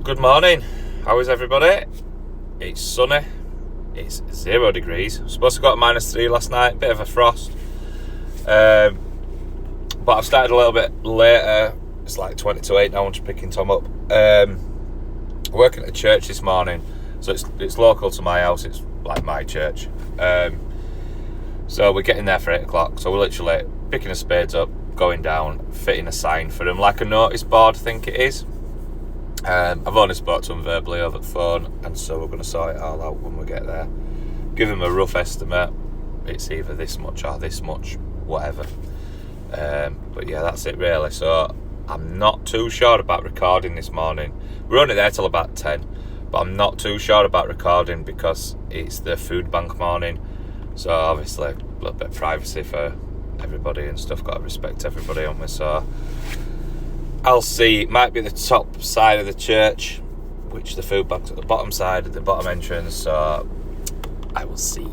Good morning. How is everybody? It's sunny. It's 0 degrees. Supposed to go to -3 last night. Bit of a frost. But I've started a little bit later. It's like 20 to 8 now. I'm just picking Tom up. Working at a church this morning. So it's local to my house. It's like my church. So we're getting there for 8 o'clock. So we're literally picking the spades up, going down, fitting a sign for them, like a notice board, I think it is. I've only spoke to them verbally over the phone, and so we're going to sort it all out when we get there. Give them a rough estimate. It's either this much or this much, whatever. But yeah, that's it really. So I'm not too sure about recording this morning. We're only there till about 10, but I'm not too sure about recording because it's the food bank morning. So obviously a little bit of privacy for everybody and stuff. Got to respect everybody, haven't we? So I'll see. It might be the top side of the church, which the food bank's at the bottom side, at the bottom entrance. So I will see.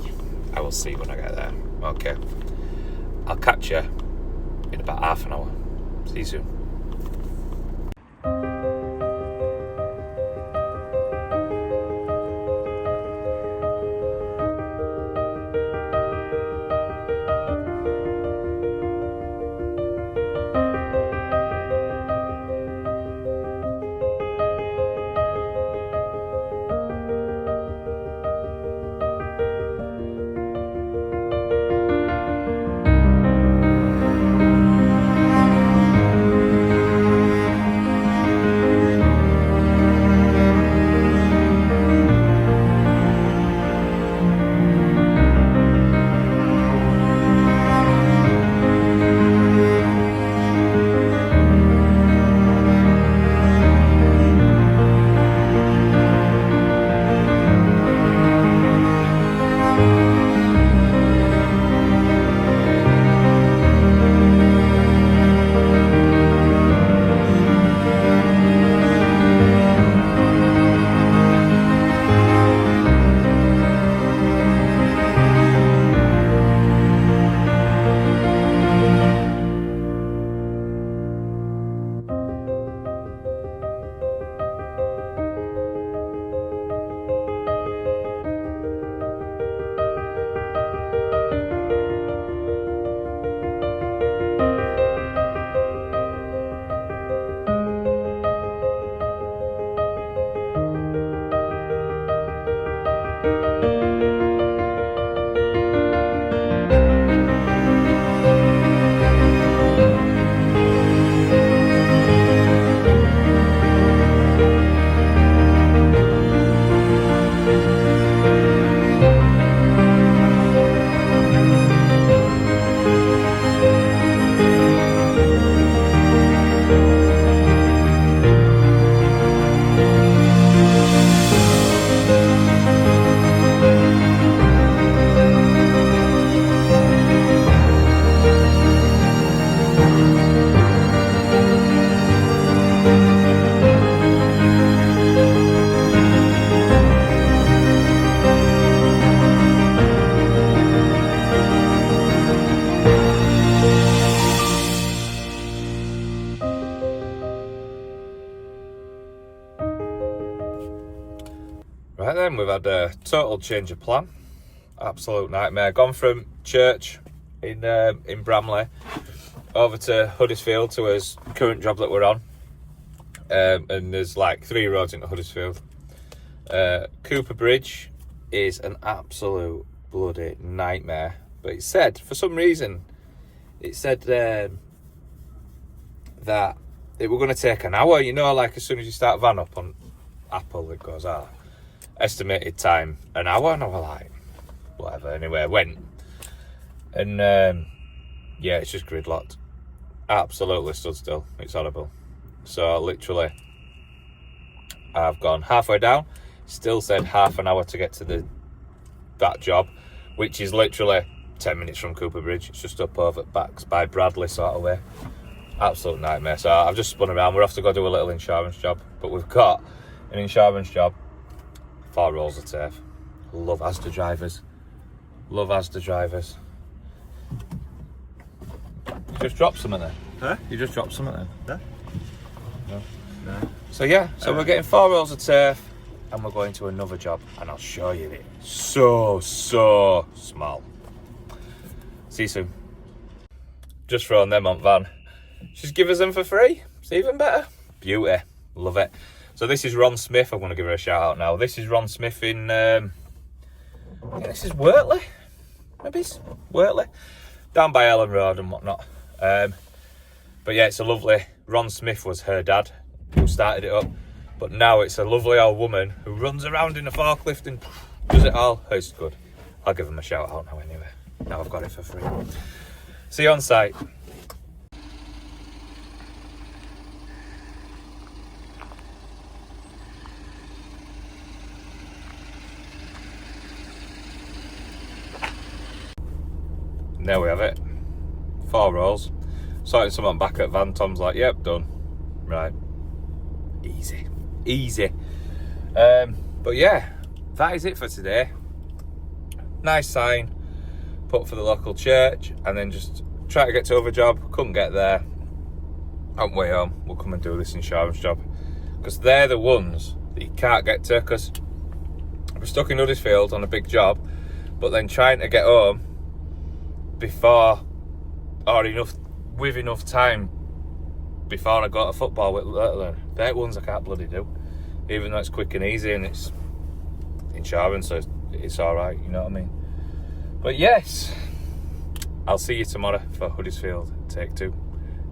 I will see when I get there. Okay. I'll catch you in about half an hour. See you soon. Right then, we've had a total change of plan. Absolute nightmare. Gone from church in Bramley over to Huddersfield to his current job that we're on. And there's like 3 roads into Huddersfield. Cooper Bridge is an absolute bloody nightmare. But it said, for some reason, that it were going to take an hour. You know, like as soon as you start van up on Apple, it goes, estimated time an hour, and I was like, whatever. Anyway, I went, and yeah, it's just gridlocked, absolutely stood still. It's horrible. So literally, I've gone halfway down. Still said half an hour to get to that job, which is literally 10 minutes from Cooper Bridge. It's just up over backs by Bradley sort of way. Absolute nightmare. So I've just spun around. We're off to go do a little insurance job, but we've got an insurance job. 4 rolls of tape. Love Asda drivers. Love Asda drivers. You just dropped something then? Huh? You just dropped something then? Yeah. No. So yeah, so we're getting 4 rolls of turf and we're going to another job and I'll show you it. So small. See you soon. Just throwing them on van. She's give us them for free. It's even better. Beauty. Love it. So this is Ron Smith. I'm going to give her a shout out now. This is Ron Smith in, I think this is Wortley. Maybe it's Wortley. Down by Ellen Road and whatnot. But yeah, it's a lovely, Ron Smith was her dad who started it up. But now it's a lovely old woman who runs around in a forklift and does it all. It's good. I'll give them a shout out now anyway. Now I've got it for free. See you on site. And there we have it. 4 rolls. Sorting someone back at van. Tom's like, yep, done. Right. Easy. But yeah, that is it for today. Nice sign put for the local church, and then just try to get to other job. Couldn't get there. On the way home, we'll come and do this insurance job, because they're the ones that you can't get to, because we're stuck in Huddersfield on a big job, but then trying to get home before or with enough time before I go to football with they're ones I can't bloody do, even though it's quick and easy and it's insurance, so it's alright, you know what I mean. But yes, I'll see you tomorrow for Huddersfield Take 2.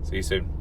See you soon.